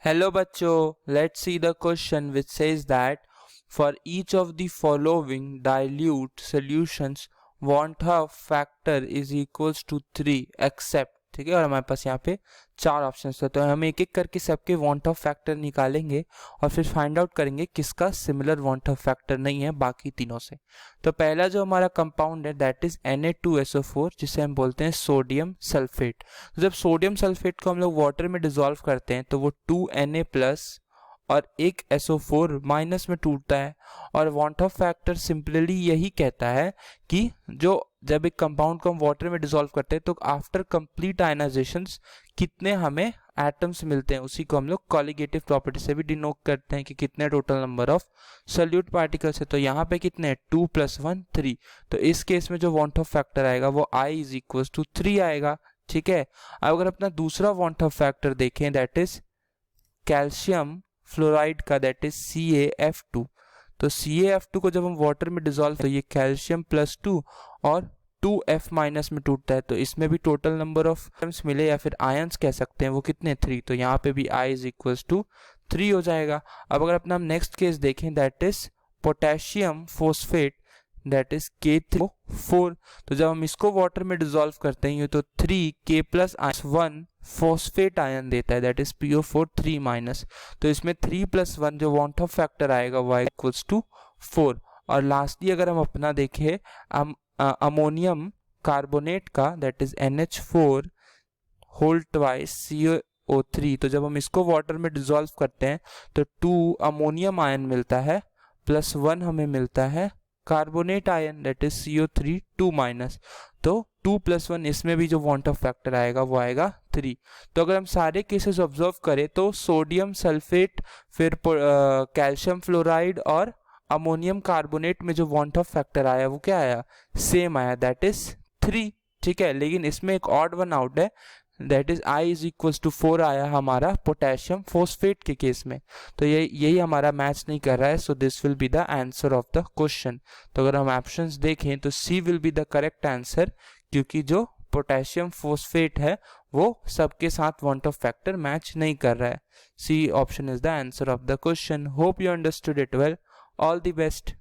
Hello bachcho, let's see the question which says that for each of the following dilute solutions want half factor is equals to 3 except, ठीक है। और हमारे पास यहाँ पे चार options है, तो हम एक एक करके सबके वांट ऑफ फैक्टर निकालेंगे और फिर फाइंड आउट करेंगे किसका सिमिलर वांट ऑफ फैक्टर नहीं है बाकी तीनों से। तो पहला जो हमारा कंपाउंड है दैट इज Na2SO4 जिसे हम बोलते हैं सोडियम सल्फेट। तो जब सोडियम सल्फेट को हम लोग वाटर में डिसॉल्व करते हैं तो वो 2Na प्लस और एक SO4 माइनस में टूटता है। और वांट ऑफ फैक्टर सिंपली यही कहता है कि जो जब एक कंपाउंड को हम वाटर में डिसॉल्व करते हैं तो आफ्टर कंप्लीट आयनाइजेशंस कितने हमें एटम्स मिलते हैं, उसी को हम लोग कॉलिगेटिव प्रॉपर्टी से भी डिनोट करते हैं कि कितने total number of solute particles है। तो यहाँ पे कितने 2 + 1 3। तो इस केस में जो वांट ऑफ फैक्टर आएगा वो I = 3 आएगा, ठीक है। अब अगर अपना दूसरा वांट ऑफ फैक्टर देखें दैट इज कैल्शियम फ्लोराइड का दैट इज CaF2। तो CaF2 को जब हम वाटर में डिसॉल्व तो ये कैल्शियम +2 और 2F- में टूटता है। तो इसमें भी टोटल नंबर ऑफ एटम्स मिले या फिर आयंस कह सकते हैं वो कितने 3। तो यहाँ पे भी I = 3 हो जाएगा। अब अगर अपना हम नेक्स्ट केस देखें that is potassium phosphate that is K3O4। तो जब हम इसको वाटर में डिसॉल्व करते हैं तो 3K + 1 फॉस्फेट आयन देता है दैट इज PO4 3-। तो इसमें 3 + 1 जो वांट ऑफ फैक्टर आएगा वो = 4। और लास्टली अगर हम अपना देखें अमोनियम कार्बोनेट का that is NH4 whole twice CO3। तो जब हम इसको वाटर में डिसॉल्व करते हैं तो 2 अमोनियम आयन मिलता है +1 हमें मिलता है carbonate ion that is CO3 2-। तो 2 + 1 इसमें भी जो वांट ऑफ फैक्टर आएगा वो आएगा 3। तो अगर हम सारे केसेस ऑब्जर्व करें तो सोडियम सल्फेट फिर कैल्शियम फ्लोराइड और अमोनियम कार्बोनेट में जो वांट ऑफ फैक्टर आया वो क्या आया, सेम आया दैट इज 3, ठीक है। लेकिन इसमें एक ऑड वन आउट है दैट इज I = 4 आया हमारा पोटेशियम फोस्फेट के केस में। तो यही हमारा मैच नहीं कर रहा है। So this will be the answer of the question. तो अगर हम ऑप्शंस देखें तो C will be the correct answer, क्योंकि जो पोटेशियम फोस्फेट है वो सबके साथ वांट ऑफ फैक्टर मैच नहीं कर रहा है। C option is the answer of the question. Hope you understood it well. All the best.